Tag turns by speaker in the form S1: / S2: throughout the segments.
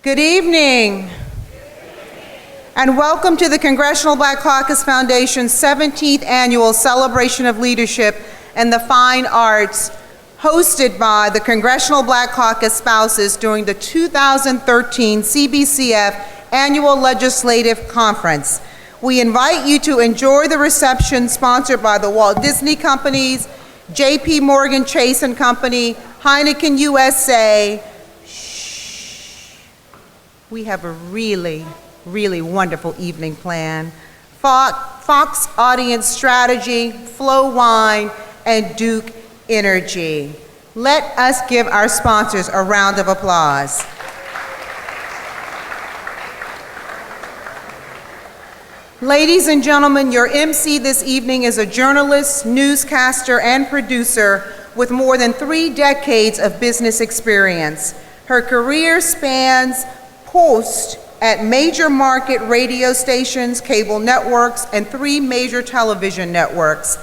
S1: Good evening, and welcome to the Congressional Black Caucus Foundation's 17th Annual Celebration of Leadership and the Fine Arts, hosted by the Congressional Black Caucus spouses during the 2013 CBCF Annual Legislative Conference. We invite you to enjoy the reception sponsored by the Walt Disney Companies, J.P. Morgan Chase & Company, Heineken USA. We have a really wonderful evening planned. Fox Audience Strategy, Flow Wine, and Duke Energy. Let us give our sponsors a round of applause. Ladies and gentlemen, your MC this evening is a journalist, newscaster, and producer with more than 3 decades of business experience. Her career spans host at major market radio stations, cable networks, and 3 major television networks.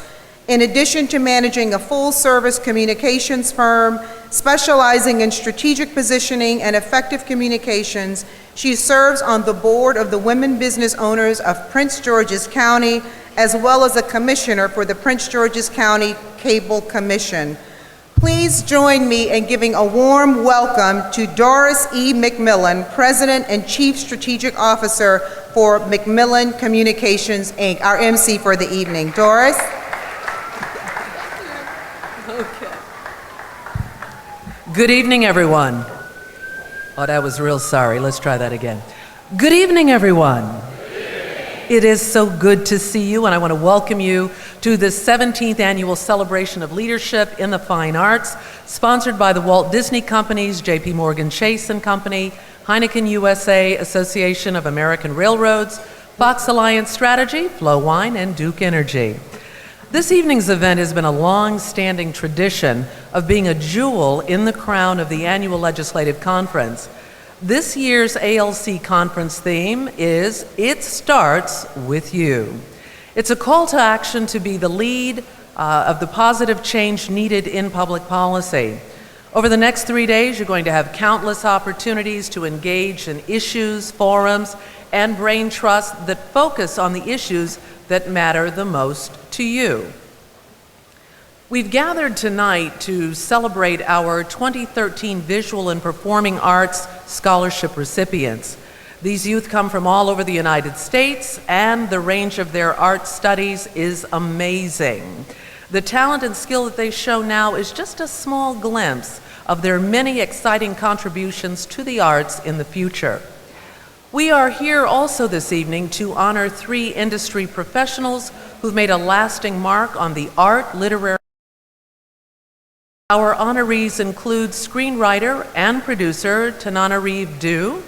S1: In addition to managing a full-service communications firm specializing in strategic positioning and effective communications, she serves on the board of the Women Business Owners of Prince George's County, as well as a commissioner for the Prince George's County Cable Commission. Please join me in giving a warm welcome to Doris E. McMillan, President and Chief Strategic Officer for McMillan Communications, Inc., our MC for the evening. Doris?
S2: Okay. Good evening, everyone. Oh, that was real sorry. Let's try that again. Good evening, everyone. It is so good to see you, and I want to welcome you to the 17th Annual Celebration of Leadership in the Fine Arts, sponsored by the Walt Disney Companies, J.P. Morgan Chase & Company, Heineken USA, Association of American Railroads, Fox Alliance Strategy, Flow Wine, and Duke Energy. This evening's event has been a long-standing tradition of being a jewel in the crown of the annual legislative conference. This year's ALC conference theme is It Starts With You. It's a call to action to be the lead of the positive change needed in public policy. Over the next 3 days, you're going to have countless opportunities to engage in issues, forums, and brain trust that focus on the issues that matter the most to you. We've gathered tonight to celebrate our 2013 Visual and Performing Arts Scholarship recipients. These youth come from all over the United States, and the range of their art studies is amazing. The talent and skill that they show now is just a small glimpse of their many exciting contributions to the arts in the future. We are here also this evening to honor 3 industry professionals who've made a lasting mark on the art, literary. Our honorees include screenwriter and producer Tananarive Due,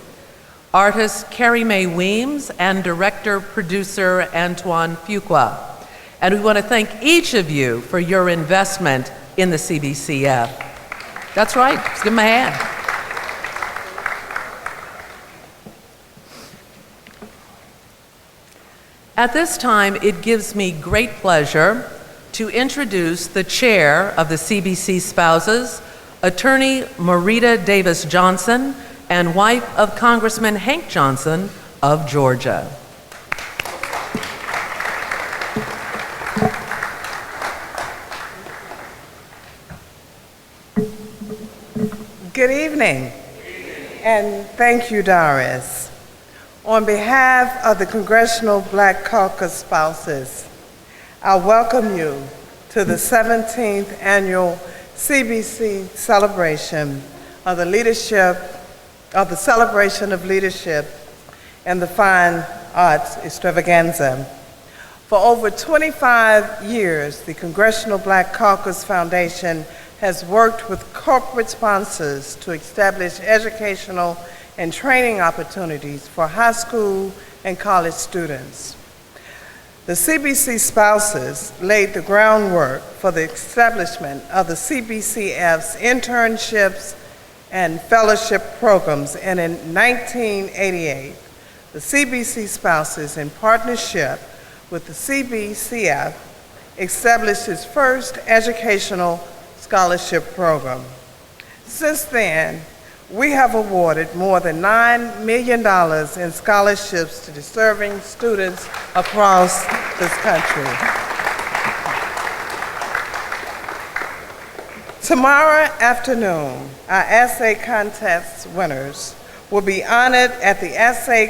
S2: artist Carrie Mae Weems, and director-producer Antoine Fuqua. And we want to thank each of you for your investment in the CBCF. That's right, let's give them a hand. At this time, it gives me great pleasure to introduce the chair of the CBC spouses, Attorney Marita Davis Johnson, and wife of Congressman Hank Johnson of Georgia.
S3: Good evening, and thank you, Doris. On behalf of the Congressional Black Caucus spouses, I welcome you to the 17th Annual CBC Celebration of the Celebration of Leadership and the Fine Arts Extravaganza. For over 25 years, the Congressional Black Caucus Foundation has worked with corporate sponsors to establish educational and training opportunities for high school and college students. The CBC spouses laid the groundwork for the establishment of the CBCF's internships and fellowship programs, and in 1988, the CBC spouses, in partnership with the CBCF, established its first educational scholarship program. Since then, we have awarded more than $9 million in scholarships to deserving students across this country. Tomorrow afternoon, our essay contest winners will be honored at the essay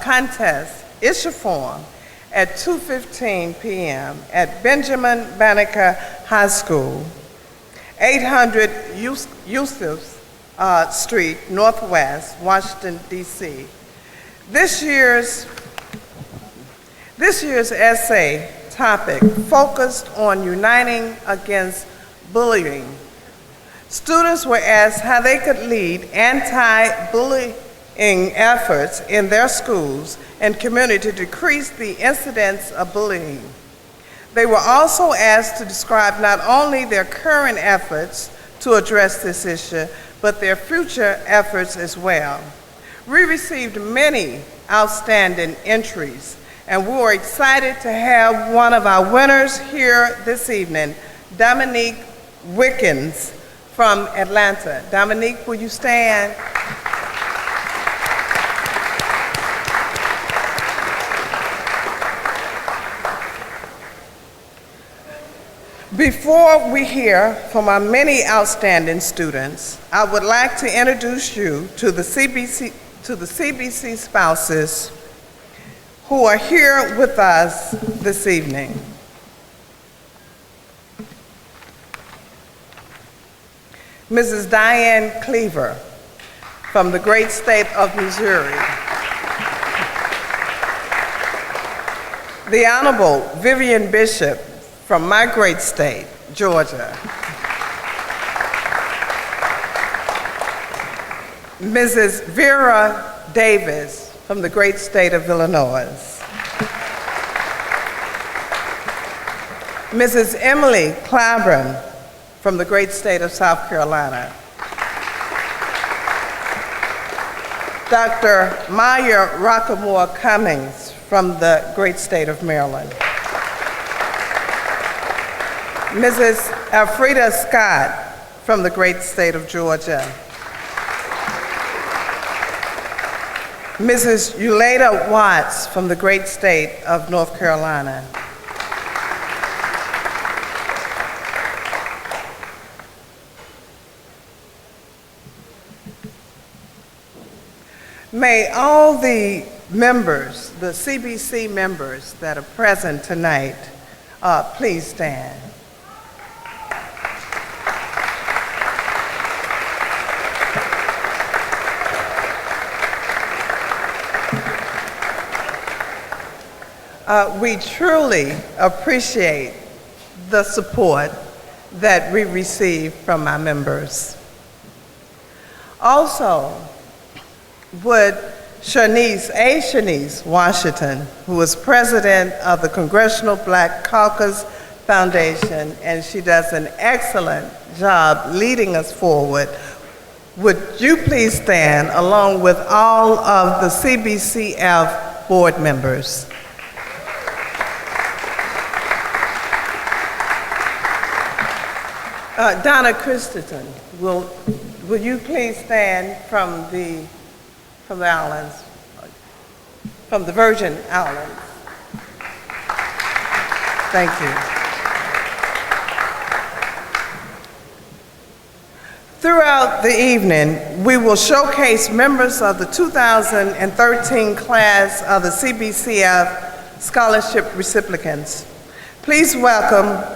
S3: contest issue form at 2:15 p.m. at Benjamin Banneker High School, 800 Yusuf Street, Northwest, Washington, D.C. This year's essay topic focused on uniting against bullying. Students were asked how they could lead anti-bullying efforts in their schools and community to decrease the incidence of bullying. They were also asked to describe not only their current efforts to address this issue, but their future efforts as well. We received many outstanding entries, and we were excited to have one of our winners here this evening, Dominique Wickens from Atlanta. Dominique, will you stand? Before we hear from our many outstanding students, I would like to introduce you to the CBC spouses who are here with us this evening. Mrs. Diane Cleaver from the great state of Missouri. The Honorable Vivian Bishop from my great state, Georgia. Mrs. Vera Davis from the great state of Illinois. Mrs. Emily Clyburn from the great state of South Carolina. Dr. Maya Rockamore Cummings from the great state of Maryland. Mrs. Alfreda Scott from the great state of Georgia. Mrs. Uleda Watts from the great state of North Carolina. May all the members, the CBC members that are present tonight, please stand. We truly appreciate the support that we receive from our members. Also, would Shanice Washington, who is president of the Congressional Black Caucus Foundation, and she does an excellent job leading us forward, would you please stand along with all of the CBCF board members? Donna Christensen, will you please stand from the islands, from the Virgin Islands? Thank you. Throughout the evening, we will showcase members of the 2013 class of the CBCF scholarship recipients. Please welcome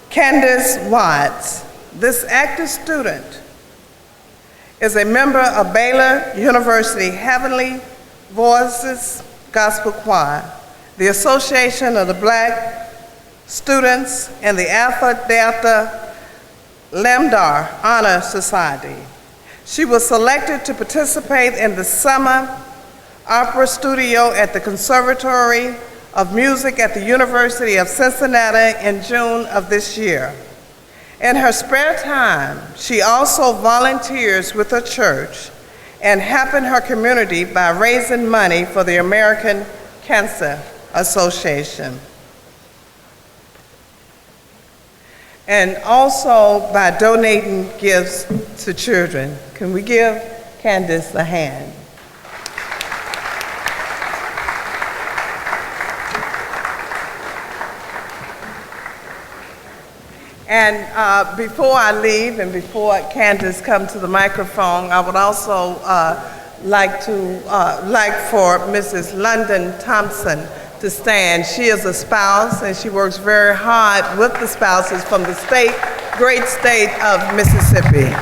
S3: Candace Watts. This active student is a member of Baylor University Heavenly Voices Gospel Choir, the Association of the Black Students, and the Alpha Delta Lambda Honor Society. She was selected to participate in the Summer Opera Studio at the Conservatory of Music at the University of Cincinnati in June of this year. In her spare time, she also volunteers with her church and helping her community by raising money for the American Cancer Association, and also by donating gifts to children. Can we give Candace a hand? And before I leave and before Candace comes to the microphone, I would also like for Mrs. London Thompson to stand. She is a spouse and she works very hard with the spouses from the great state of Mississippi.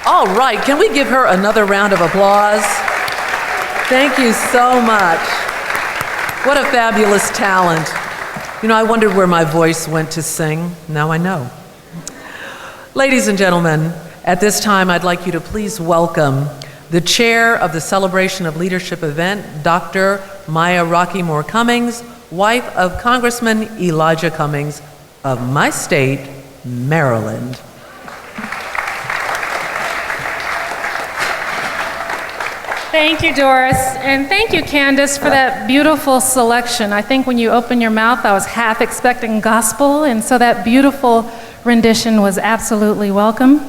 S2: All right, can we give her another round of applause? Thank you so much. What a fabulous talent. You know, I wondered where my voice went to sing. Now I know. Ladies and gentlemen, at this time, I'd like you to please welcome the chair of the Celebration of Leadership event, Dr. Maya Rocky Moore Cummings, wife of Congressman Elijah Cummings of my state, Maryland.
S4: Thank you, Doris, and thank you, Candace, for that beautiful selection. I think when you opened your mouth, I was half expecting gospel, and so that beautiful rendition was absolutely welcome.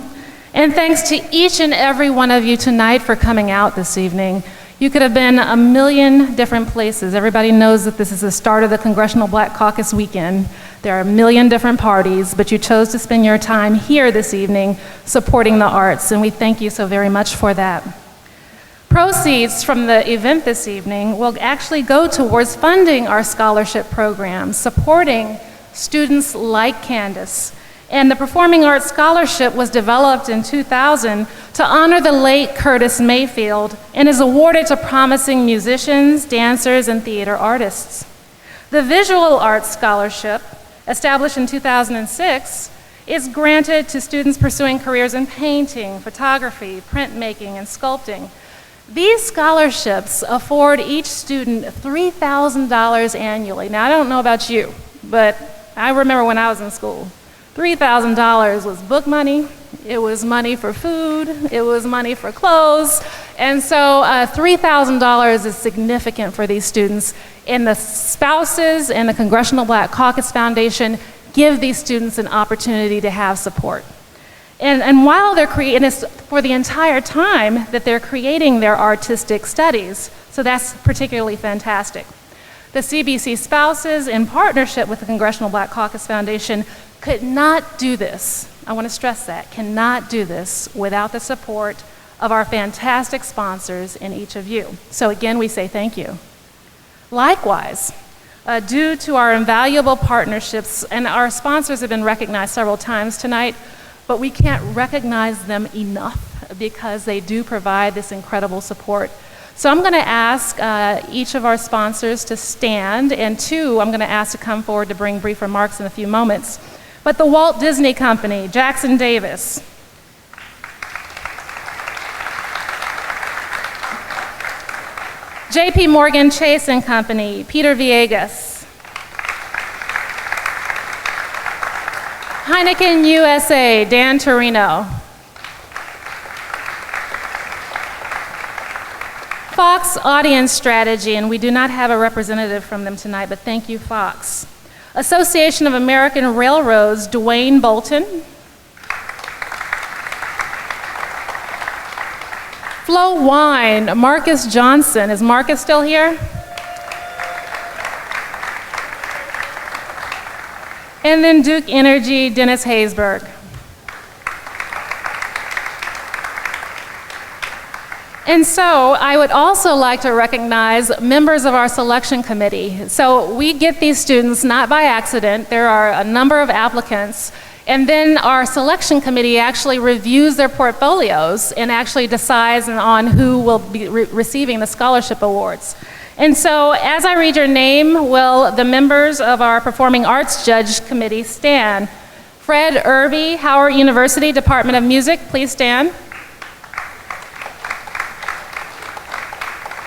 S4: And thanks to each and every one of you tonight for coming out this evening. You could have been a million different places. Everybody knows that this is the start of the Congressional Black Caucus weekend. There are a million different parties, but you chose to spend your time here this evening supporting the arts, and we thank you so very much for that. Proceeds from the event this evening will actually go towards funding our scholarship programs, supporting students like Candace. And the Performing Arts Scholarship was developed in 2000 to honor the late Curtis Mayfield and is awarded to promising musicians, dancers, and theater artists. The Visual Arts Scholarship, established in 2006, is granted to students pursuing careers in painting, photography, printmaking, and sculpting. These scholarships afford each student $3,000 annually. Now, I don't know about you, but I remember when I was in school, $3,000 was book money, it was money for food, it was money for clothes, and so $3,000 is significant for these students. And the spouses and the Congressional Black Caucus Foundation give these students an opportunity to have support. And while they're creating, it's for the entire time that they're creating their artistic studies. So that's particularly fantastic. The CBC spouses, in partnership with the Congressional Black Caucus Foundation, could not do this. I want to stress that, cannot do this without the support of our fantastic sponsors and each of you. So again, we say thank you. Likewise, due to our invaluable partnerships, and our sponsors have been recognized several times tonight, but we can't recognize them enough because they do provide this incredible support. So I'm going to ask each of our sponsors to stand, and two, I'm going to ask to come forward to bring brief remarks in a few moments. But the Walt Disney Company, Jackson Davis. JP Morgan Chase and Company, Peter Villegas. Heineken USA, Dan Torino. Fox Audience Strategy, and we do not have a representative from them tonight, but thank you, Fox. Association of American Railroads, Dwayne Bolton. Flow Wine, Marcus Johnson. Is Marcus still here? And then Duke Energy, Dennis Haysberg. And so I would also like to recognize members of our selection committee. So we get these students not by accident. There are a number of applicants. And then our selection committee actually reviews their portfolios and actually decides on who will be receiving the scholarship awards. And so as I read your name, will the members of our Performing Arts Judge Committee stand? Fred Irby, Howard University, Department of Music, please stand.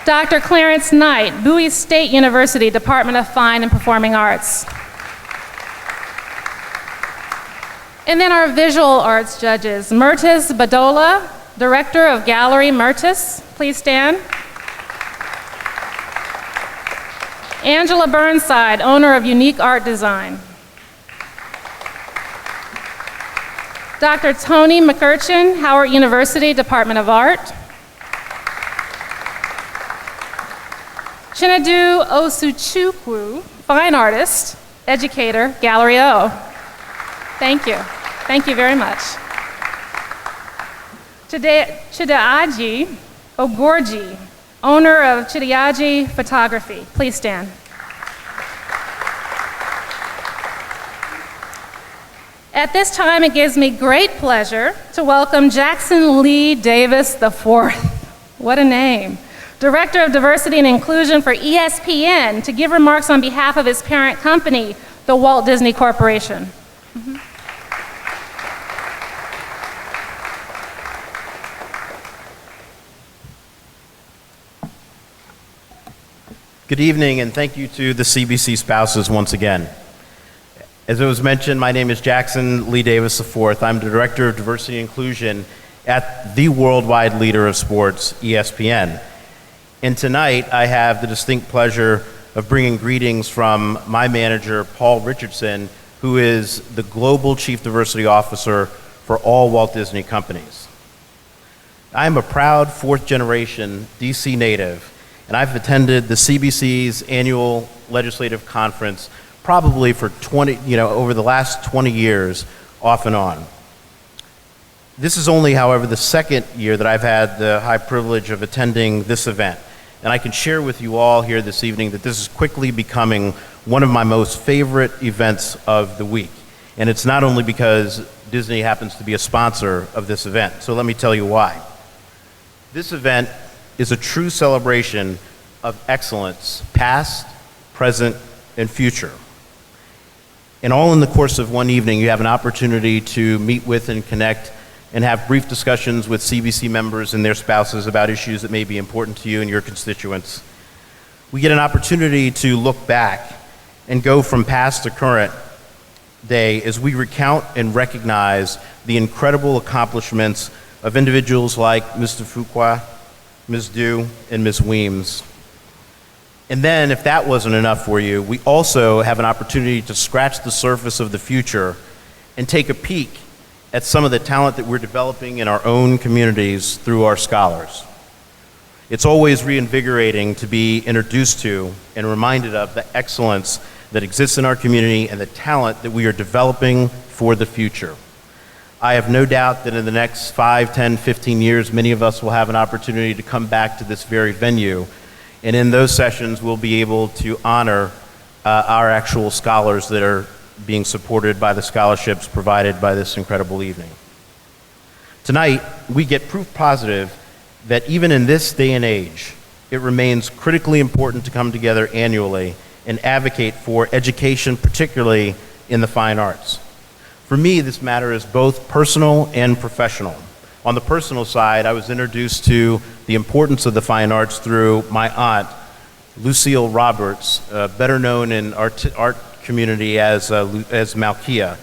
S4: Dr. Clarence Knight, Bowie State University, Department of Fine and Performing Arts. And then our visual arts judges, Myrtis Badola, Director of Gallery Myrtis, please stand. Angela Burnside, owner of Unique Art Design. Dr. Tony McCurchin, Howard University, Department of Art. Chinedu Osuchukwu, fine artist, educator, Gallery O. Thank you. Thank you very much. Chidiaji Ogorji, owner of Chidiaji Photography. Please stand. At this time, it gives me great pleasure to welcome Jackson Lee Davis IV. What a name. Director of Diversity and Inclusion for ESPN, to give remarks on behalf of his parent company, the Walt Disney Corporation.
S5: Good evening, and thank you to the CBC spouses once again. As it was mentioned, my name is Jackson Lee Davis IV. I'm the Director of Diversity and Inclusion at the worldwide leader of sports, ESPN. And tonight, I have the distinct pleasure of bringing greetings from my manager, Paul Richardson, who is the Global Chief Diversity Officer for all Walt Disney companies. I am a proud fourth-generation DC native, and I've attended the CBC's annual legislative conference probably for over the last 20 years, off and on. This is only, however, the second year that I've had the high privilege of attending this event. And I can share with you all here this evening that this is quickly becoming one of my most favorite events of the week. And it's not only because Disney happens to be a sponsor of this event. So let me tell you why. This event is a true celebration of excellence, past, present, and future. And all in the course of one evening, you have an opportunity to meet with and connect and have brief discussions with CBC members and their spouses about issues that may be important to you and your constituents. We get an opportunity to look back and go from past to current day as we recount and recognize the incredible accomplishments of individuals like Mr. Fuqua, Ms. Dew, and Ms. Weems. And then, if that wasn't enough for you, we also have an opportunity to scratch the surface of the future and take a peek at some of the talent that we're developing in our own communities through our scholars. It's always reinvigorating to be introduced to and reminded of the excellence that exists in our community and the talent that we are developing for the future. I have no doubt that in the next 5, 10, 15 years, many of us will have an opportunity to come back to this very venue, and in those sessions, we'll be able to honor our actual scholars that are being supported by the scholarships provided by this incredible evening. Tonight, we get proof positive that even in this day and age, it remains critically important to come together annually and advocate for education, particularly in the fine arts. For me, this matter is both personal and professional. On the personal side, I was introduced to the importance of the fine arts through my aunt, Lucille Roberts, better known in art community as Malkia.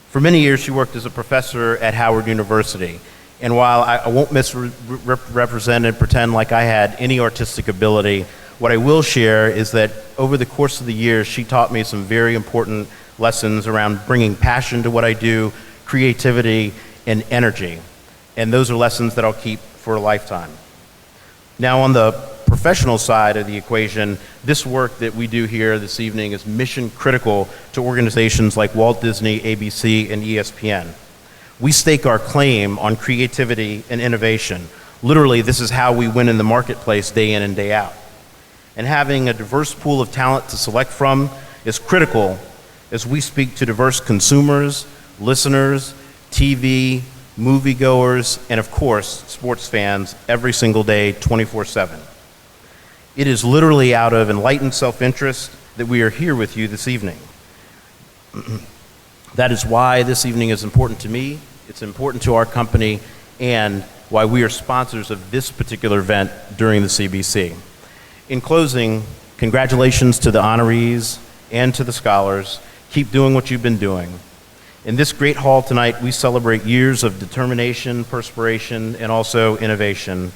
S5: For many years, she worked as a professor at Howard University. And while I won't misrepresent and pretend like I had any artistic ability, what I will share is that over the course of the years, she taught me some very important lessons around bringing passion to what I do, creativity, and energy. And those are lessons that I'll keep for a lifetime. Now, on the professional side of the equation, this work that we do here this evening is mission critical to organizations like Walt Disney, ABC, and ESPN. We stake our claim on creativity and innovation. Literally, this is how we win in the marketplace day in and day out. And having a diverse pool of talent to select from is critical as we speak to diverse consumers, listeners, TV, moviegoers, and of course, sports fans every single day, 24/7. It is literally out of enlightened self-interest that we are here with you this evening. That is why this evening is important to me, it's important to our company, and why we are sponsors of this particular event during the CBC. In closing, congratulations to the honorees and to the scholars. Keep doing what you've been doing. In this great hall tonight, we celebrate years of determination, perspiration, and also innovation.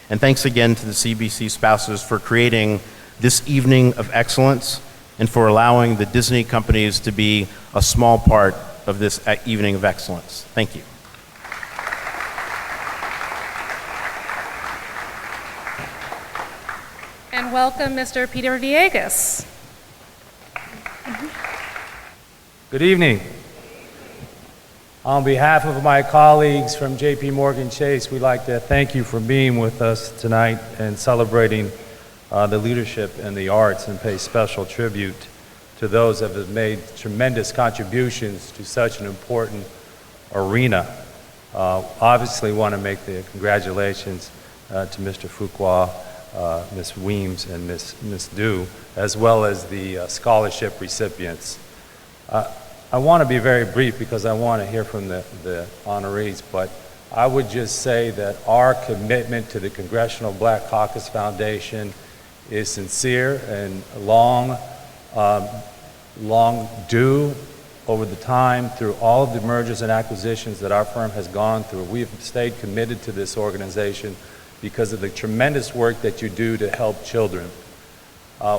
S5: And thanks again to the CBC spouses for creating this evening of excellence and for allowing the Disney companies to be a small part of this evening of excellence. Thank you.
S4: And welcome Mr. Peter Villegas.
S6: Good evening. On behalf of my colleagues from J.P. Morgan Chase, we'd like to thank you for being with us tonight and celebrating the leadership in the arts and pay special tribute to those that have made tremendous contributions to such an important arena. Obviously want to make the congratulations to Mr. Fuqua, Ms. Weems, and Ms. Du, as well as the scholarship recipients. I want to be very brief because I want to hear from the honorees, but I would just say that our commitment to the Congressional Black Caucus Foundation is sincere and long due over the time through all of the mergers and acquisitions that our firm has gone through. We've stayed committed to this organization because of the tremendous work that you do to help children.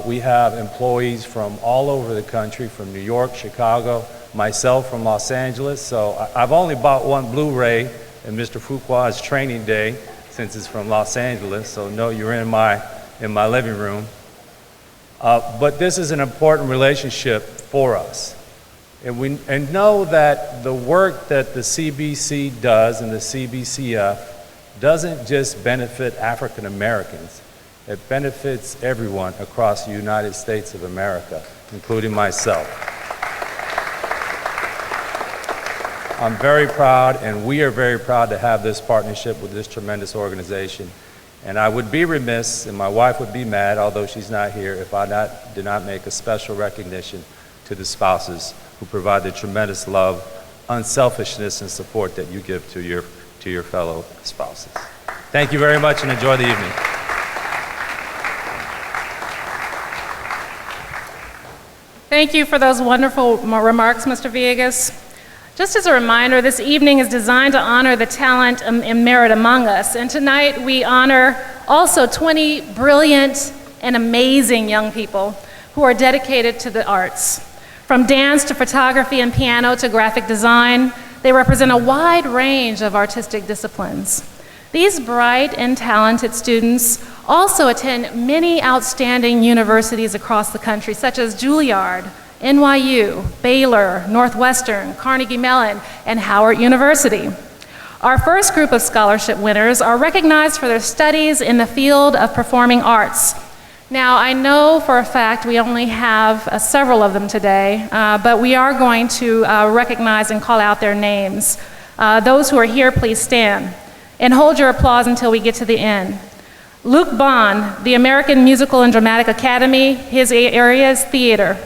S6: We have employees from all over the country, from New York, Chicago, myself from Los Angeles. So I've only bought one Blu-ray in Mr. Fuqua's training day since it's from Los Angeles. So no, you're in my living room. But this is an important relationship for us. And know that the work that the CBC does and the CBCF doesn't just benefit African Americans. It benefits everyone across the United States of America, including myself. I'm very proud, and we are very proud to have this partnership with this tremendous organization. And I would be remiss, and my wife would be mad, although she's not here, if I did not make a special recognition to the spouses who provide the tremendous love, unselfishness, and support that you give to your fellow spouses. Thank you very much, and enjoy the evening.
S4: Thank you for those wonderful remarks, Mr. Villegas. Just as a reminder, this evening is designed to honor the talent and merit among us. And tonight we honor also 20 brilliant and amazing young people who are dedicated to the arts. From dance to photography and piano to graphic design, they represent a wide range of artistic disciplines. These bright and talented students also attend many outstanding universities across the country, such as Juilliard, NYU, Baylor, Northwestern, Carnegie Mellon, and Howard University. Our first group of scholarship winners are recognized for their studies in the field of performing arts. Now, I know for a fact we only have several of them today, but we are going to recognize and call out their names. Those who are here, please stand and hold your applause until we get to the end. Luke Bond, the American Musical and Dramatic Academy, his area is theater.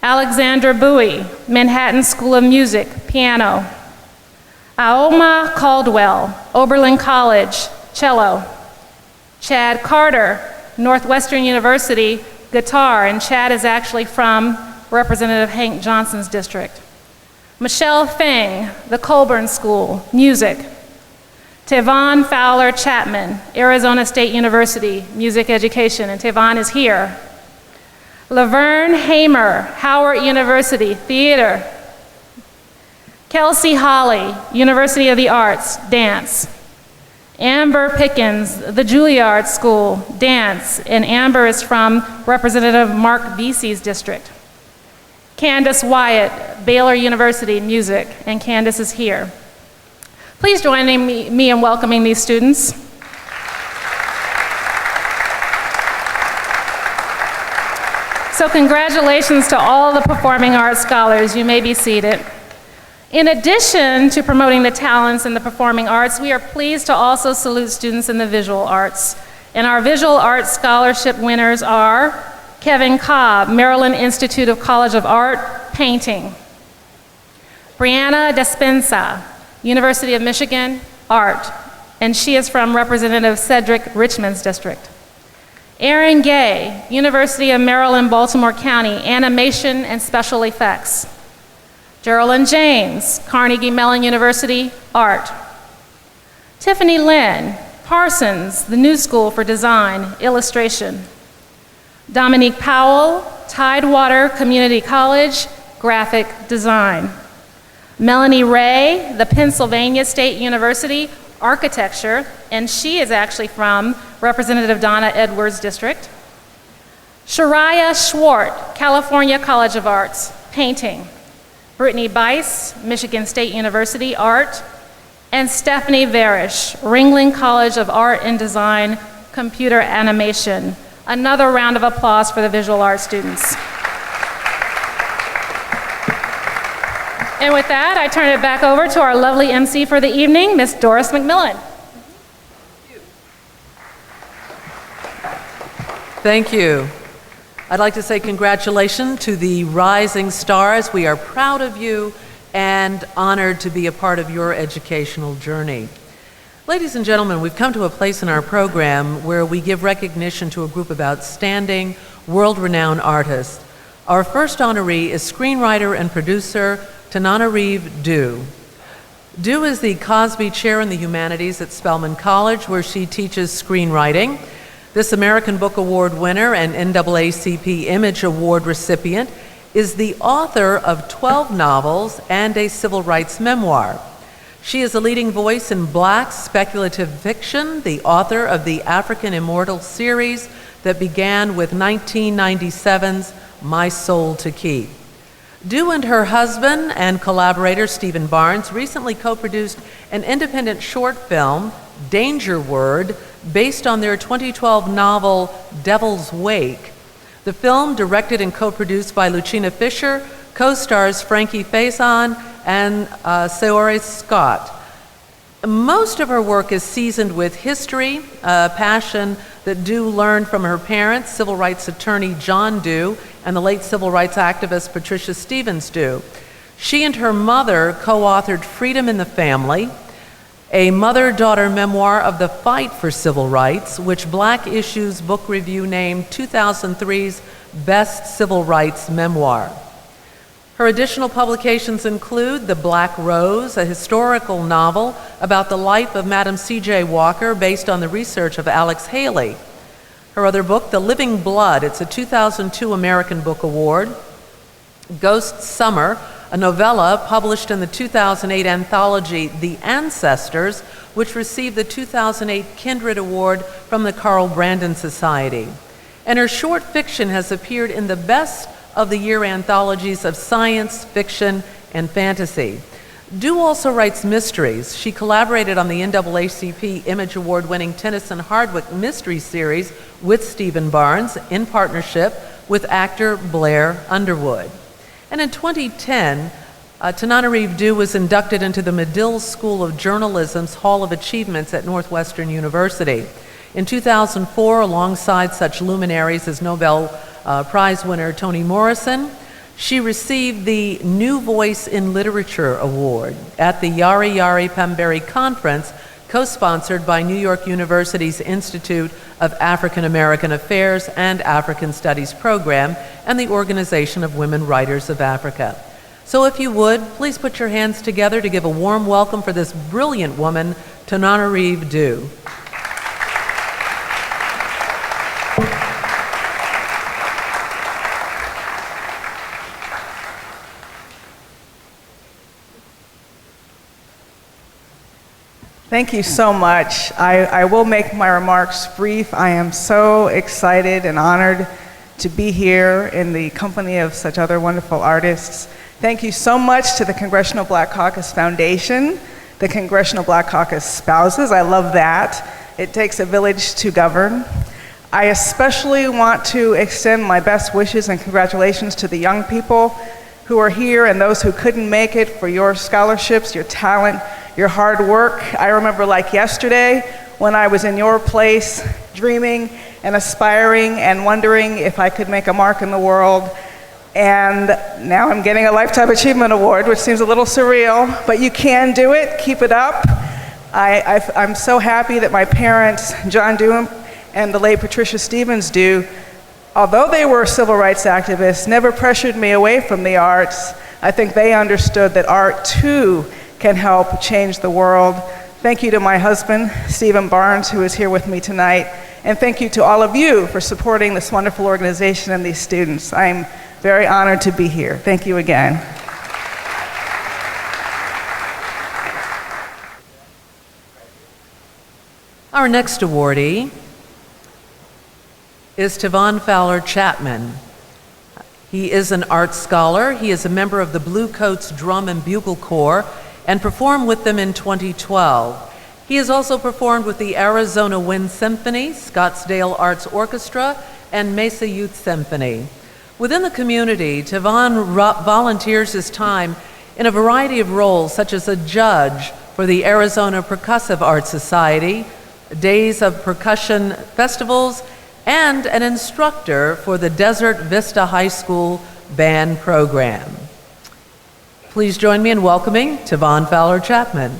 S4: Alexander Bowie, Manhattan School of Music, piano. Aoma Caldwell, Oberlin College, cello. Chad Carter, Northwestern University, guitar, and Chad is actually from Representative Hank Johnson's district. Michelle Feng, the Colburn School, music. Tevon Fowler Chapman, Arizona State University, music education, and Tevon is here. Laverne Hamer, Howard University, theater. Kelsey Holly, University of the Arts, dance. Amber Pickens, the Juilliard School, dance, and Amber is from Representative Mark Vesey's district. Candace Wyatt, Baylor University, music, and Candace is here. Please join me in welcoming these students. So congratulations to all the performing arts scholars. You may be seated. In addition to promoting the talents in the performing arts, we are pleased to also salute students in the visual arts. And our visual arts scholarship winners are Kevin Cobb, Maryland Institute of College of Art, painting. Brianna Despensa, University of Michigan, art, and she is from Representative Cedric Richmond's district. Aaron Gay, University of Maryland, Baltimore County, animation and special effects. Geraldine James, Carnegie Mellon University, art. Tiffany Lynn, Parsons, the New School for Design, illustration. Dominique Powell, Tidewater Community College, graphic design. Melanie Ray, the Pennsylvania State University, architecture, and she is actually from Representative Donna Edwards' district. Shariah Schwart, California College of Arts, painting. Brittany Bice, Michigan State University, art. And Stephanie Varish, Ringling College of Art and Design, computer animation. Another round of applause for the visual arts students. And with that, I turn it back over to our lovely MC for the evening, Miss Doris McMillan.
S2: Thank you. I'd like to say congratulations to the rising stars. We are proud of you and honored to be a part of your educational journey. Ladies and gentlemen, we've come to a place in our program where we give recognition to a group of outstanding, world-renowned artists. Our first honoree is screenwriter and producer Tananarive Due. Due is the Cosby Chair in the Humanities at Spelman College, where she teaches screenwriting. This American Book Award winner and NAACP Image Award recipient is the author of 12 novels and a civil rights memoir. She is a leading voice in Black speculative fiction, the author of the African Immortal series that began with 1997's My Soul to Keep. Due and her husband and collaborator, Stephen Barnes, recently co-produced an independent short film, Danger Word, based on their 2012 novel, Devil's Wake. The film, directed and co-produced by Lucina Fisher, co-stars Frankie Faison and Saori Scott. Most of her work is seasoned with history, a passion that Due learned from her parents, civil rights attorney John Due, and the late civil rights activist Patricia Stevens Due. She and her mother co-authored Freedom in the Family, a mother-daughter memoir of the fight for civil rights, which Black Issues Book Review named 2003's Best Civil Rights Memoir. Her additional publications include The Black Rose, a historical novel about the life of Madam C.J. Walker based on the research of Alex Haley. Her other book, The Living Blood, it's a 2002 American Book Award. Ghost Summer, a novella published in the 2008 anthology The Ancestors, which received the 2008 Kindred Award from the Carl Brandon Society. And her short fiction has appeared in the Best of the Year anthologies of science, fiction, and fantasy. Du also writes mysteries. She collaborated on the NAACP Image Award-winning Tennyson Hardwick mystery series with Stephen Barnes in partnership with actor Blair Underwood. And in 2010, Tananarive Due was inducted into the Medill School of Journalism's Hall of Achievements at Northwestern University. In 2004, alongside such luminaries as Nobel Prize winner Toni Morrison, she received the New Voice in Literature Award at the Yari Yari Pamberi Conference, co-sponsored by New York University's Institute of African American Affairs and African Studies program and the Organization of Women Writers of Africa. So if you would, please put your hands together to give a warm welcome for this brilliant woman, Tananarive Due.
S7: Thank you so much. I will make my remarks brief. I am so excited and honored to be here in the company of such other wonderful artists. Thank you so much to the Congressional Black Caucus Foundation, the Congressional Black Caucus spouses. I love that. It takes a village to govern. I especially want to extend my best wishes and congratulations to the young people who are here and those who couldn't make it for your scholarships, your talent, your hard work. I remember like yesterday when I was in your place, dreaming and aspiring and wondering if I could make a mark in the world. And now I'm getting a Lifetime Achievement Award, which seems a little surreal, but you can do it. Keep it up. I'm so happy that my parents, John Due and the late Patricia Stevens Due, although they were civil rights activists, never pressured me away from the arts. I think they understood that art too can help change the world. Thank you to my husband, Stephen Barnes, who is here with me tonight. And thank you to all of you for supporting this wonderful organization and these students. I'm very honored to be here. Thank you again.
S2: Our next awardee is Tavon Fowler Chapman. He is an art scholar. He is a member of the Blue Coats Drum and Bugle Corps and performed with them in 2012. He has also performed with the Arizona Wind Symphony, Scottsdale Arts Orchestra, and Mesa Youth Symphony. Within the community, Tavon volunteers his time in a variety of roles, such as a judge for the Arizona Percussive Arts Society, Days of Percussion Festivals, and an instructor for the Desert Vista High School band program. Please join me in welcoming Tavon Fowler Chapman.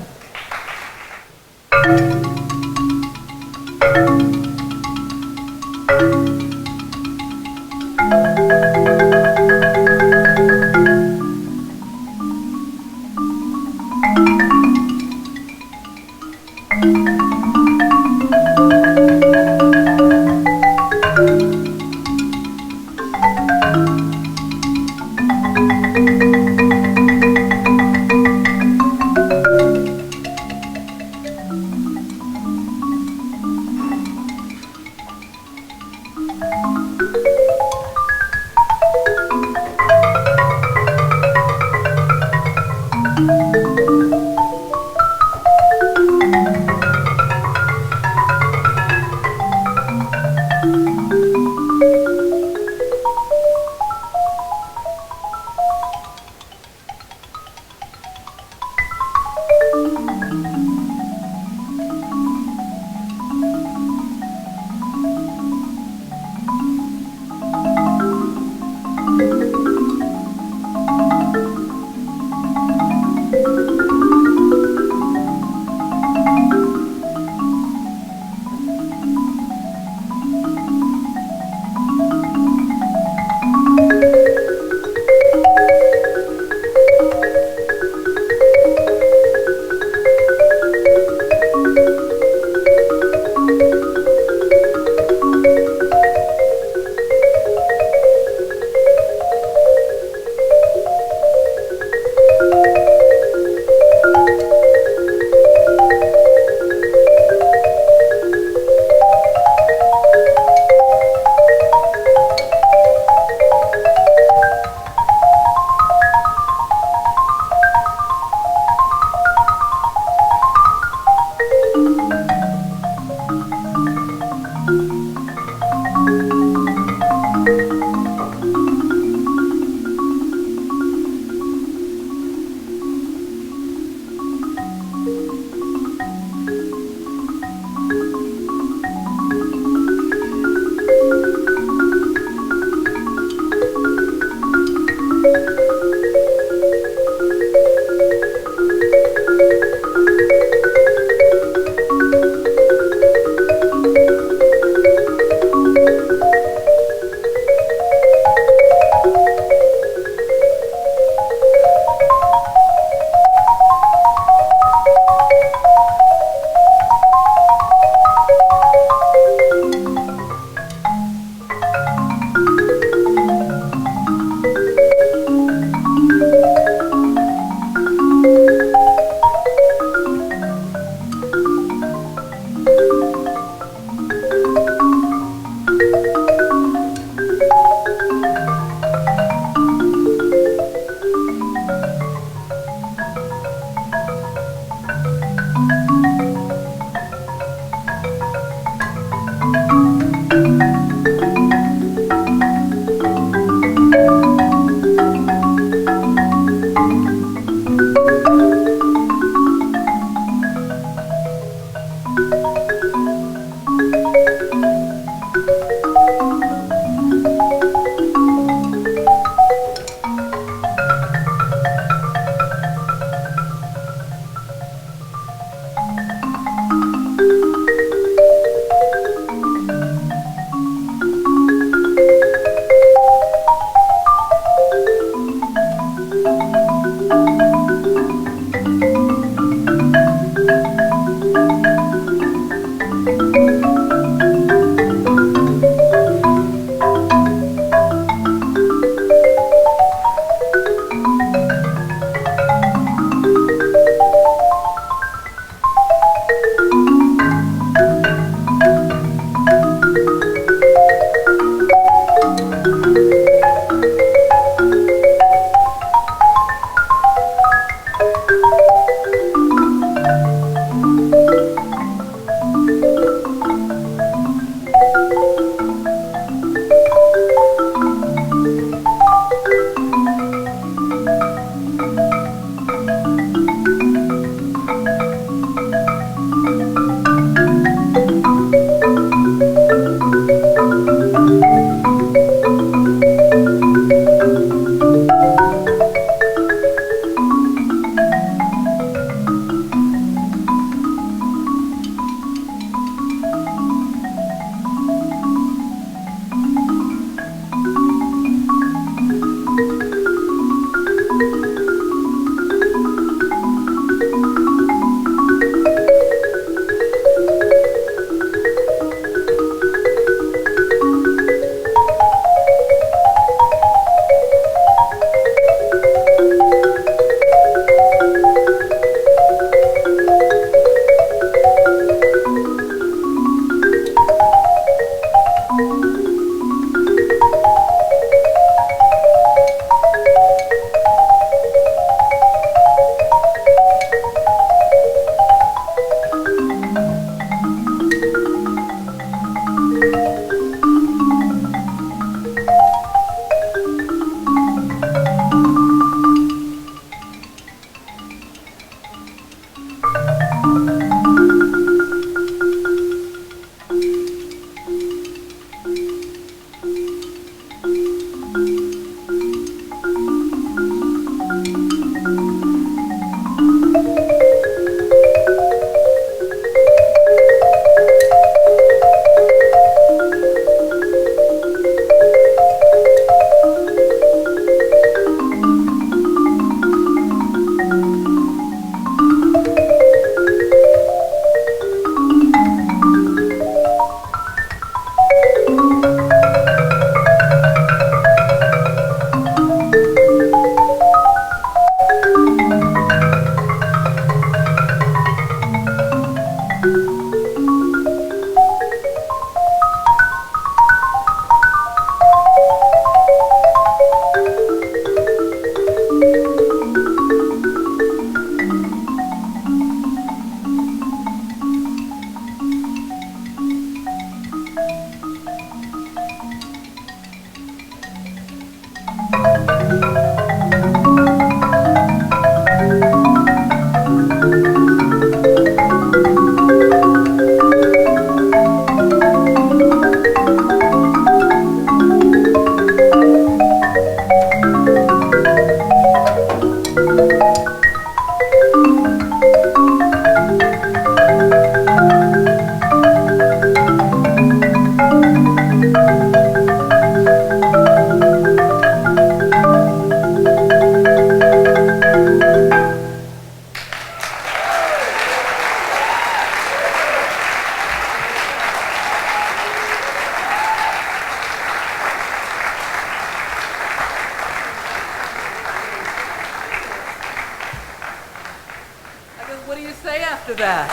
S2: What do you say after that?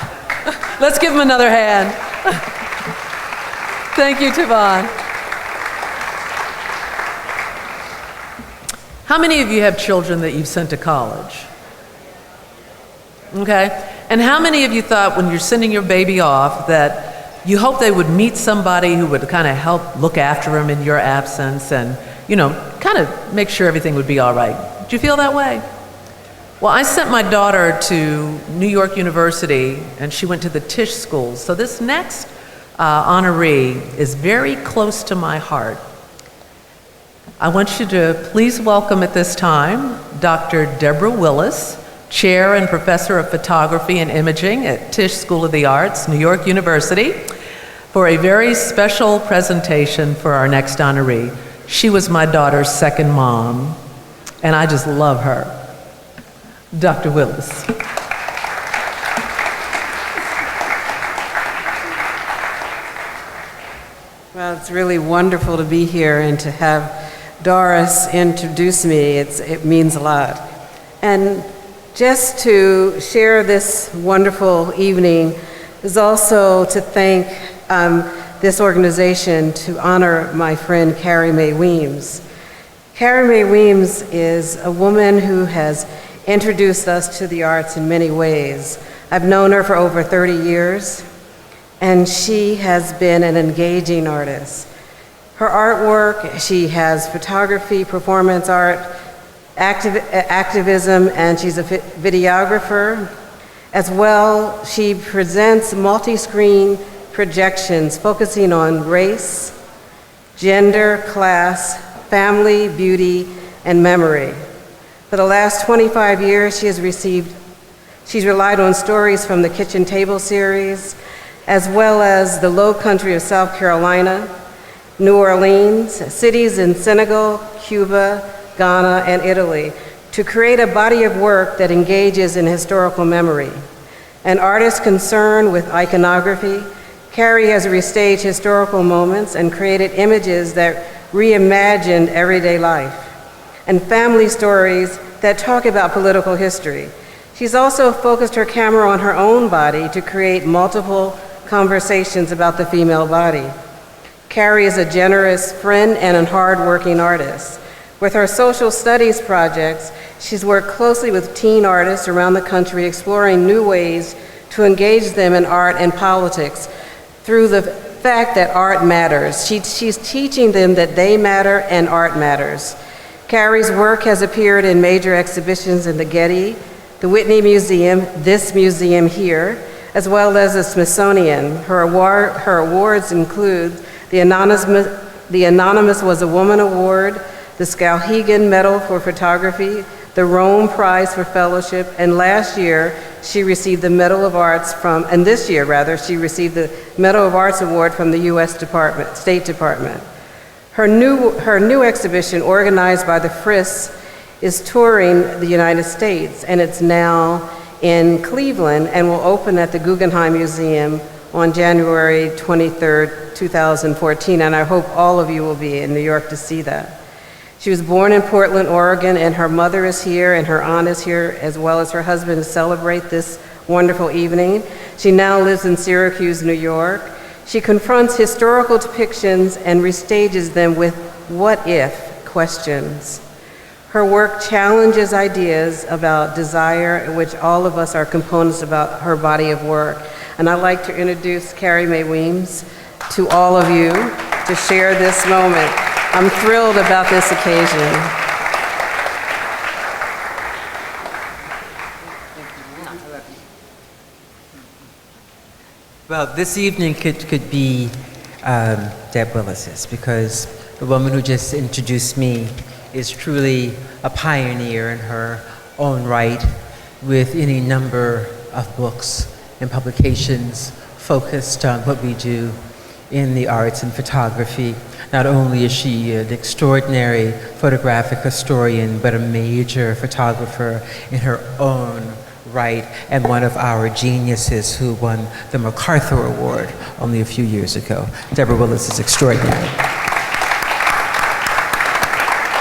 S2: Let's give him another hand. Thank you, Tavon. How many of you have children that you've sent to college? Okay. And how many of you thought when you're sending your baby off that you hope they would meet somebody who would kind of help look after them in your absence and, you know, kind of make sure everything would be all right? Did you feel that way? Well, I sent my daughter to New York University, and she went to the Tisch School. So this next honoree is very close to my heart. I want you to please welcome at this time Dr. Deborah Willis, Chair and Professor of Photography and Imaging at Tisch School of the Arts, New York University, for a very special presentation for our next honoree. She was my daughter's second mom, and I just love her. Dr. Willis.
S8: Well, it's really wonderful to be here and to have Doris introduce me. It means a lot. And just to share this wonderful evening is also to thank this organization to honor my friend Carrie Mae Weems. Carrie Mae Weems is a woman who has introduced us to the arts in many ways. I've known her for over 30 years, and she has been an engaging artist. Her artwork, she has photography, performance art, activism, and she's a videographer. As well, she presents multi-screen projections focusing on race, gender, class, family, beauty, and memory. For the last 25 years, she's relied on stories from the Kitchen Table series, as well as the Low Country of South Carolina, New Orleans, cities in Senegal, Cuba, Ghana, and Italy, to create a body of work that engages in historical memory. An artist concerned with iconography, Carrie has restaged historical moments and created images that reimagined everyday life, and family stories that talk about political history. She's also focused her camera on her own body to create multiple conversations about the female body. Carrie is a generous friend and a hardworking artist. With her social studies projects, she's worked closely with teen artists around the country, exploring new ways to engage them in art and politics through the fact that art matters. She's teaching them that they matter and art matters. Carrie's work has appeared in major exhibitions in the Getty, the Whitney Museum, this museum here, as well as the Smithsonian. Her awards include the Anonymous Was a Woman Award, the Skowhegan Medal for Photography, the Rome Prize for Fellowship, and last year she received the Medal of Arts from, and this year rather, she received the Medal of Arts Award from the U.S. State Department. Her new exhibition, organized by the Friss, is touring the United States, and it's now in Cleveland and will open at the Guggenheim Museum on January 23rd, 2014, and I hope all of you will be in New York to see that. She was born in Portland, Oregon, and her mother is here and her aunt is here, as well as her husband, to celebrate this wonderful evening. She now lives in Syracuse, New York. She confronts historical depictions and restages them with what-if questions. Her work challenges ideas about desire, which all of us are components about her body of work. And I'd like to introduce Carrie Mae Weems to all of you to share this moment. I'm thrilled about this occasion.
S9: Well, this evening could be Deb Willis's, because the woman who just introduced me is truly a pioneer in her own right, with any number of books and publications focused on what we do in the arts and photography. Not only is she an extraordinary photographic historian, but a major photographer in her own right, and one of our geniuses who won the MacArthur Award only a few years ago. Deborah Willis is extraordinary.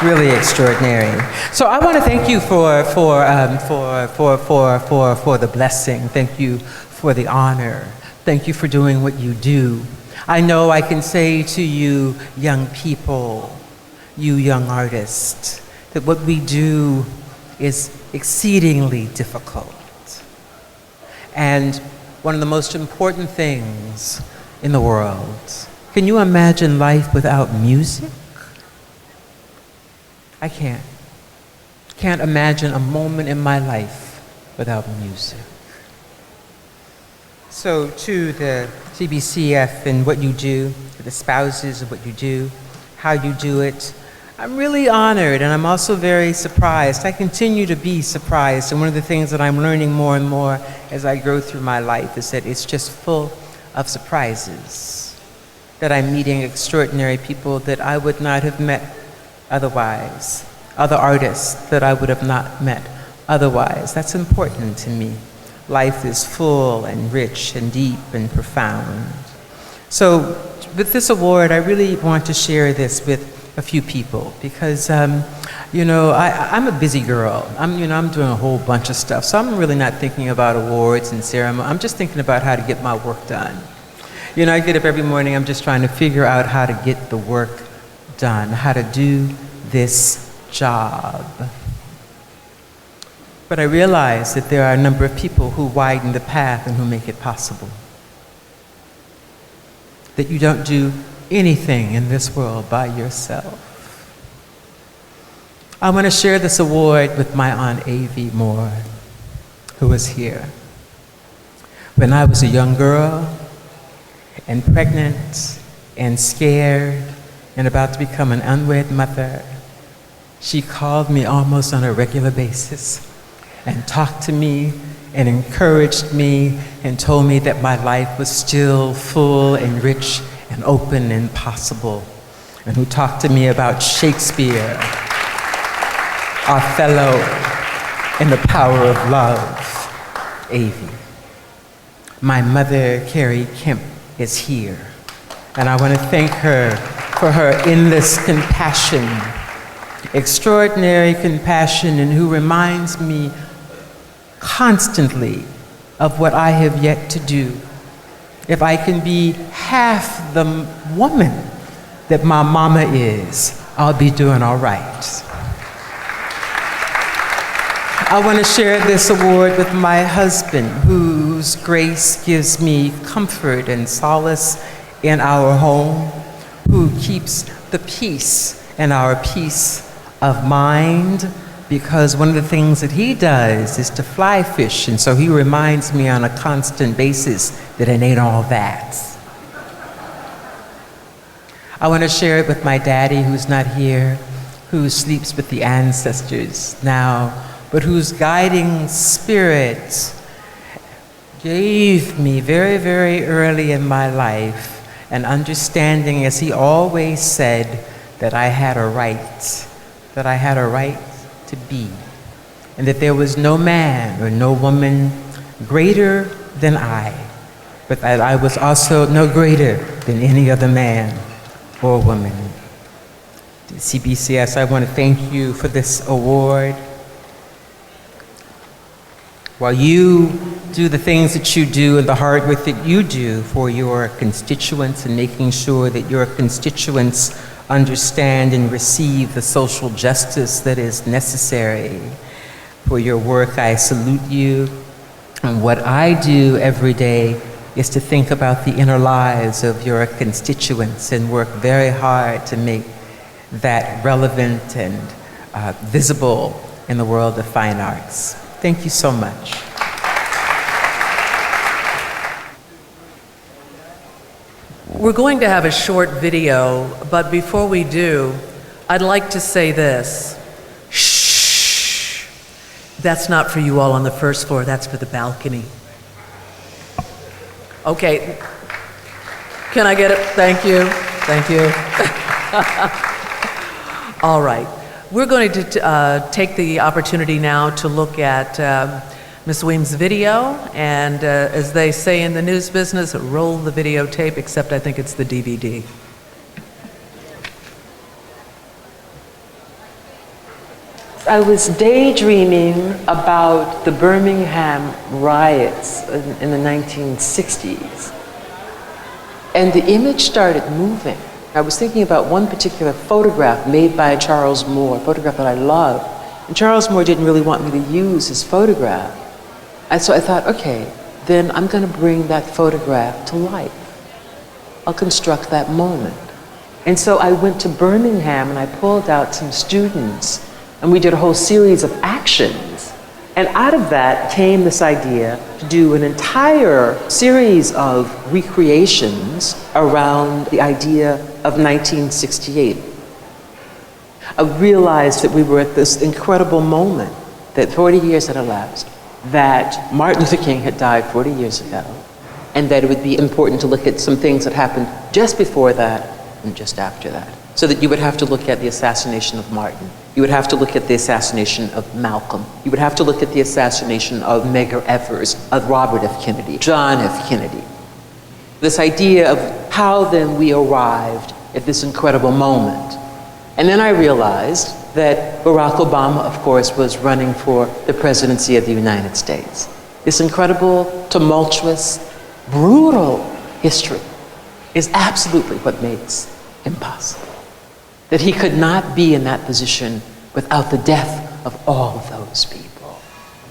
S9: Really extraordinary. So I want to thank you for the blessing. Thank you for the honor. Thank you for doing what you do. I know I can say to you, young people, you young artists, that what we do is exceedingly difficult. And one of the most important things in the world. Can you imagine life without music? I can't. Can't imagine a moment in my life without music. So to the CBCF and what you do, to the spouses of what you do, how you do it, I'm really honored, and I'm also very surprised. I continue to be surprised, and one of the things that I'm learning more and more as I go through my life is that it's just full of surprises, that I'm meeting extraordinary people that I would not have met otherwise, other artists that I would have not met otherwise. That's important to me. Life is full and rich and deep and profound. So with this award, I really want to share this with a few people because, you know, I'm a busy girl. I'm doing a whole bunch of stuff. So I'm really not thinking about awards and ceremony. I'm just thinking about how to get my work done. You know, I get up every morning, I'm just trying to figure out how to get the work done, how to do this job. But I realize that there are a number of people who widen the path and who make it possible. That you don't do anything in this world by yourself. I want to share this award with my Aunt Avie Moore, who was here. When I was a young girl and pregnant and scared and about to become an unwed mother, she called me almost on a regular basis and talked to me and encouraged me and told me that my life was still full and rich and open and possible, and who talked to me about Shakespeare, Othello, and the power of love. Avie. My mother, Carrie Kemp, is here, and I want to thank her for her endless compassion, extraordinary compassion, and who reminds me constantly of what I have yet to do. If I can be half the woman that my mama is, I'll be doing all right. I want to share this award with my husband, whose grace gives me comfort and solace in our home, who keeps the peace in our peace of mind, because one of the things that he does is to fly fish, and so he reminds me on a constant basis that it ain't all that. I want to share it with my daddy, who's not here, who sleeps with the ancestors now, but whose guiding spirit gave me very, very early in my life an understanding, as he always said, that I had a right to be, and that there was no man or no woman greater than I, but that I was also no greater than any other man or woman. CBCS, I want to thank you for this award. While you do the things that you do and the hard work that you do for your constituents and making sure that your constituents understand and receive the social justice that is necessary for your work, I salute you. And what I do every day is to think about the inner lives of your constituents and work very hard to make that relevant and visible in the world of fine arts. Thank you so much.
S2: We're going to have a short video, but before we do, I'd like to say this. Shh. That's not for you all on the first floor, that's for the balcony. Okay. Can I get it? Thank you. Thank you. All right. We're going to take the opportunity now to look at Ms. Weems' video, and as they say in the news business, roll the videotape, except I think it's the DVD.
S10: I was daydreaming about the Birmingham riots in the 1960s, and the image started moving. I was thinking about one particular photograph made by Charles Moore, a photograph that I love, and Charles Moore didn't really want me to use his photograph. And so I thought, okay, then I'm going to bring that photograph to life. I'll construct that moment. And so I went to Birmingham and I pulled out some students and we did a whole series of actions. And out of that came this idea to do an entire series of recreations around the idea of 1968. I realized that we were at this incredible moment, that 40 years had elapsed, that Martin Luther King had died 40 years ago, and that it would be important to look at some things that happened just before that and just after that. So that you would have to look at the assassination of Martin. You would have to look at the assassination of Malcolm. You would have to look at the assassination of Medgar Evers, of Robert F. Kennedy, John F. Kennedy. This idea of how then we arrived at this incredible moment. And then I realized that Barack Obama, of course, was running for the presidency of the United States. This incredible, tumultuous, brutal history is absolutely what makes him possible. That he could not be in that position without the death of all of those people.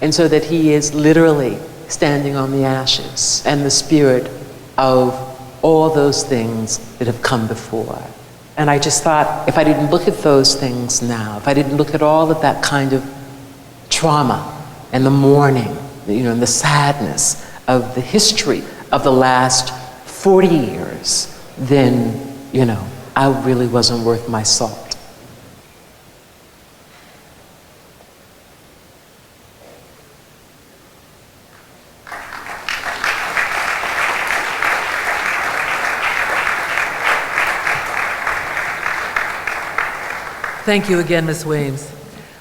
S10: And so that he is literally standing on the ashes and the spirit of all those things that have come before. And I just thought, if I didn't look at those things now, if I didn't look at all of that kind of trauma and the mourning, and the sadness of the history of the last 40 years, then, I really wasn't worth my salt.
S2: Thank you again, Ms. Weems.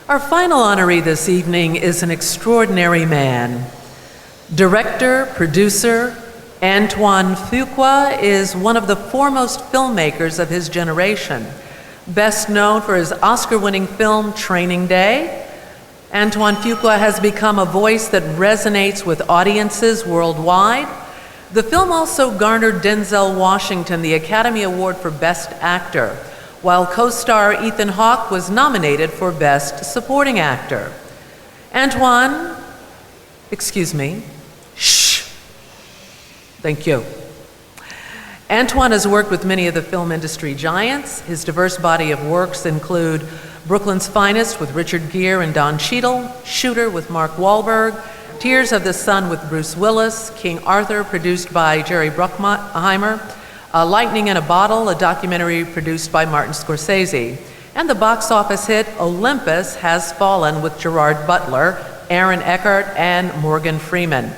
S2: Our final honoree this evening is an extraordinary man. Director, producer, Antoine Fuqua is one of the foremost filmmakers of his generation. Best known for his Oscar-winning film, Training Day, Antoine Fuqua has become a voice that resonates with audiences worldwide. The film also garnered Denzel Washington the Academy Award for Best Actor, while co-star Ethan Hawke was nominated for Best Supporting Actor. Antoine, excuse me, shh. Thank you. Antoine has worked with many of the film industry giants. His diverse body of works include Brooklyn's Finest with Richard Gere and Don Cheadle, Shooter with Mark Wahlberg, Tears of the Sun with Bruce Willis, King Arthur, produced by Jerry Bruckheimer, Lightning in a Bottle, a documentary produced by Martin Scorsese, and the box office hit Olympus Has Fallen with Gerard Butler, Aaron Eckhart, and Morgan Freeman.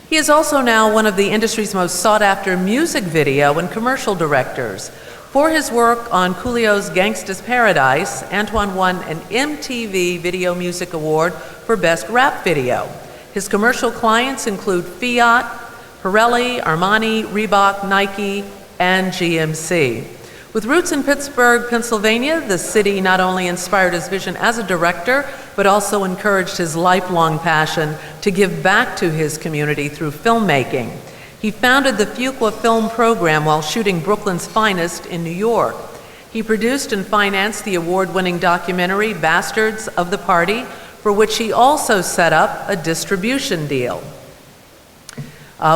S2: He is also now one of the industry's most sought-after music video and commercial directors. For his work on Coolio's Gangsta's Paradise, Antoine won an MTV Video Music Award for Best Rap Video. His commercial clients include Fiat, Pirelli, Armani, Reebok, Nike, and GMC. With roots in Pittsburgh, Pennsylvania, the city not only inspired his vision as a director, but also encouraged his lifelong passion to give back to his community through filmmaking. He founded the Fuqua Film Program while shooting Brooklyn's Finest in New York. He produced and financed the award-winning documentary Bastards of the Party, for which he also set up a distribution deal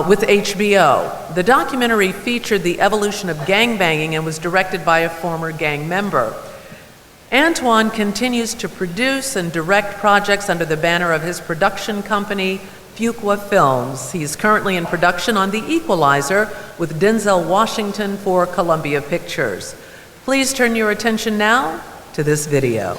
S2: with HBO. The documentary featured the evolution of gangbanging and was directed by a former gang member. Antoine continues to produce and direct projects under the banner of his production company, Fuqua Films. He is currently in production on The Equalizer with Denzel Washington for Columbia Pictures. Please turn your attention now to this video.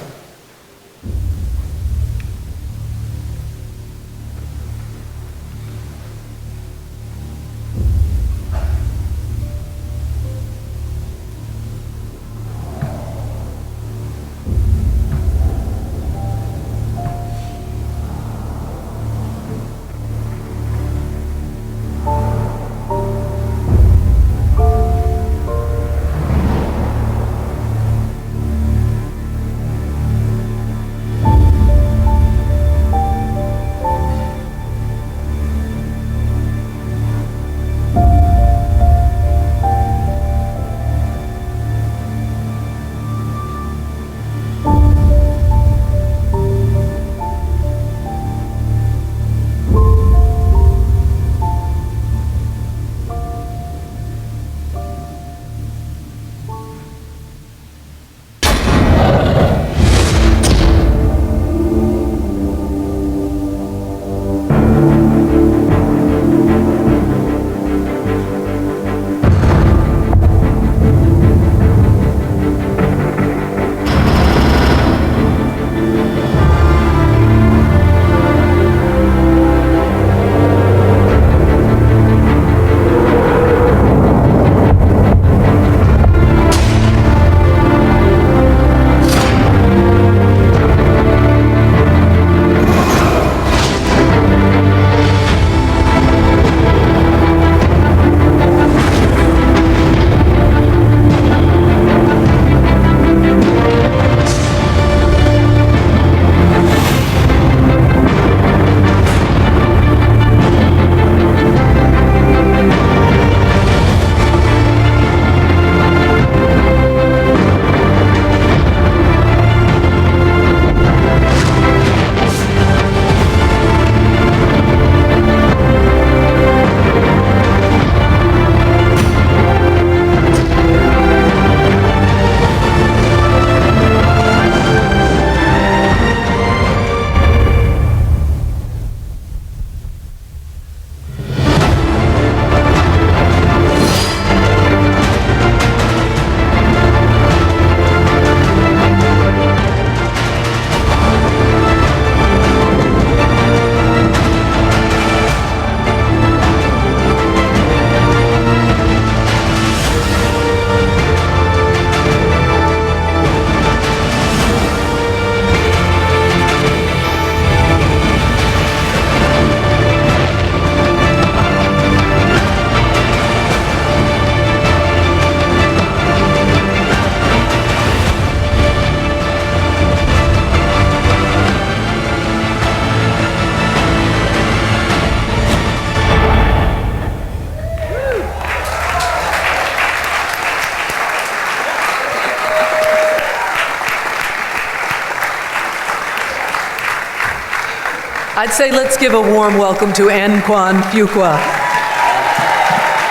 S2: I'd say let's give a warm welcome to Antoine Fuqua.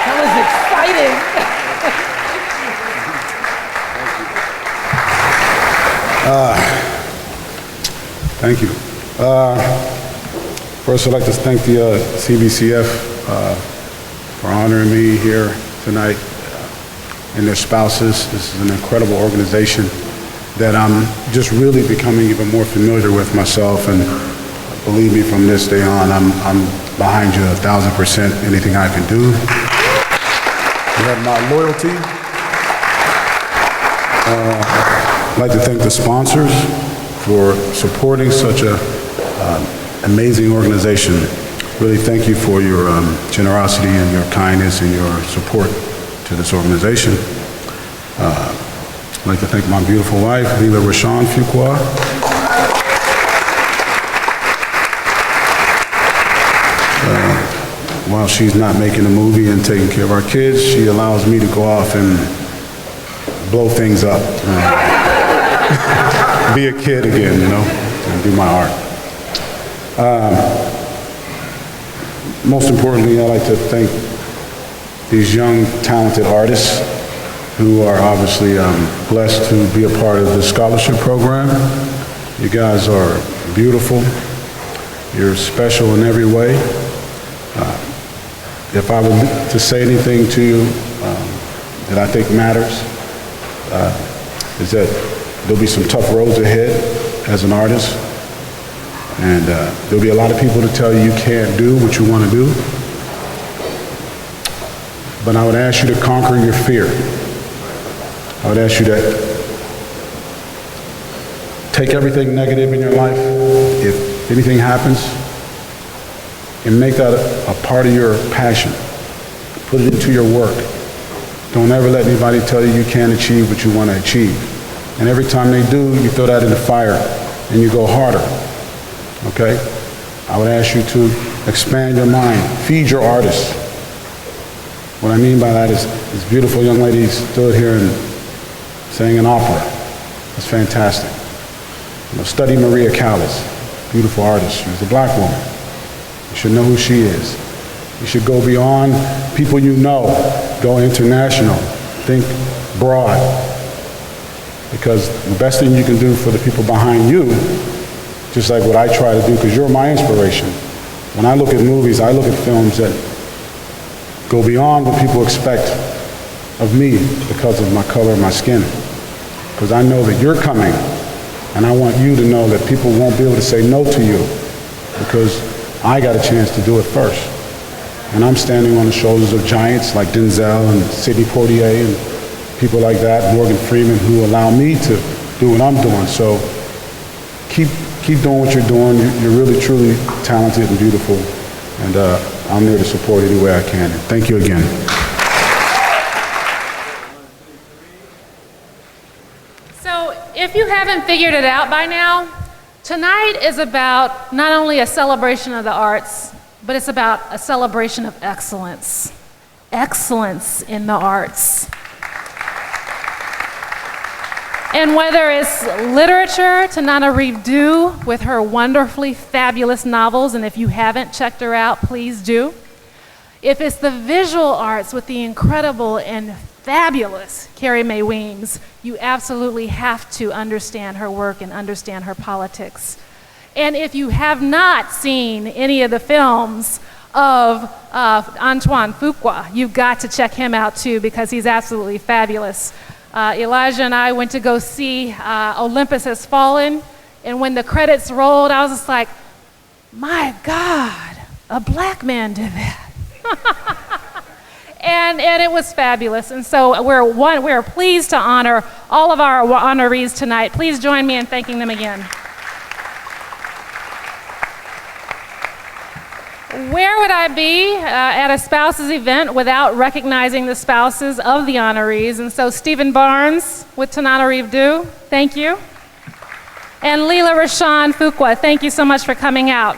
S2: That was exciting.
S11: Thank you. First, I'd like to thank the CBCF for honoring me here tonight and their spouses. This is an incredible organization that I'm just really becoming even more familiar with myself, and believe me, from this day on, I'm behind you 1,000%, anything I can do. You have my loyalty. I'd like to thank the sponsors for supporting such a amazing organization. Really thank you for your generosity and your kindness and your support to this organization. I'd like to thank my beautiful wife, Leela Rashawn Fuqua. While she's not making a movie and taking care of our kids, she allows me to go off and blow things up. Be a kid again, you know, and do my art. Most importantly, I'd like to thank these young, talented artists who are obviously blessed to be a part of the scholarship program. You guys are beautiful. You're special in every way. If I were to say anything to you that I think matters, is that there'll be some tough roads ahead as an artist, and there'll be a lot of people to tell you you can't do what you want to do. But I would ask you to conquer your fear. I would ask you to take everything negative in your life, if anything happens, and make that a part of your passion. Put it into your work. Don't ever let anybody tell you you can't achieve what you want to achieve. And every time they do, you throw that in the fire and you go harder. Okay? I would ask you to expand your mind. Feed your artists. What I mean by that is this beautiful young lady stood here and sang an opera. That's fantastic. You know, study Maria Callas, beautiful artist. She was a black woman. You should know who she is. You should go beyond people you know. Go international. Think broad. Because the best thing you can do for the people behind you, just like what I try to do, because you're my inspiration. When I look at movies, I look at films that go beyond what people expect of me because of my color of my skin. Because I know that you're coming, and I want you to know that people won't be able to say no to you, because I got a chance to do it first. And I'm standing on the shoulders of giants like Denzel and Sidney Poitier and people like that, Morgan Freeman, who allow me to do what I'm doing. So keep doing what you're doing. You're really, truly talented and beautiful. And I'm there to support any way I can. And thank you again.
S4: So if you haven't figured it out by now, tonight is about not only a celebration of the arts, but it's about a celebration of excellence. Excellence in the arts. And whether it's literature, Tananarive Due with her wonderfully fabulous novels, and if you haven't checked her out, please do. If it's the visual arts with the incredible and fabulous Carrie Mae Weems, you absolutely have to understand her work and understand her politics. And if you have not seen any of the films of Antoine Fuqua, you've got to check him out too, because he's absolutely fabulous. Elijah and I went to go see Olympus Has Fallen, and when the credits rolled, I was just like, my God, a black man did that. and it was fabulous. And so we're pleased to honor all of our honorees tonight. Please join me in thanking them again. Where would I be at a spouses event without recognizing the spouses of the honorees? And so Stephen Barnes with Tananarive Due, thank you. And Leela Rashawn Fuqua, thank you so much for coming out.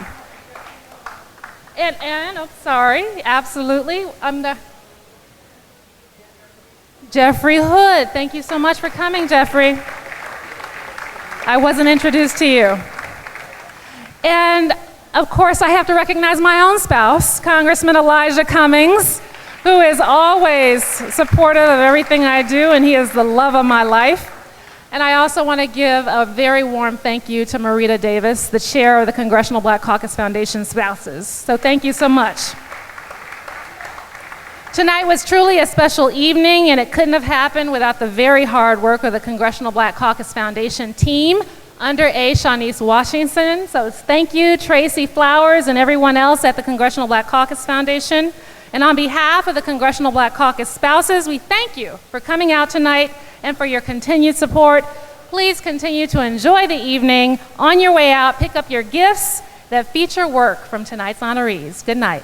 S4: And oh, sorry, absolutely. Jeffrey Hood, thank you so much for coming, Jeffrey. I wasn't introduced to you. And of course, I have to recognize my own spouse, Congressman Elijah Cummings, who is always supportive of everything I do, and he is the love of my life. And I also want to give a very warm thank you to Marita Davis, the chair of the Congressional Black Caucus Foundation Spouses. So thank you so much. Tonight was truly a special evening, and it couldn't have happened without the very hard work of the Congressional Black Caucus Foundation team under A. Shawnice Washington. So thank you, Tracy Flowers, and everyone else at the Congressional Black Caucus Foundation. And on behalf of the Congressional Black Caucus spouses, we thank you for coming out tonight and for your continued support. Please continue to enjoy the evening. On your way out, pick up your gifts that feature work from tonight's honorees. Good night.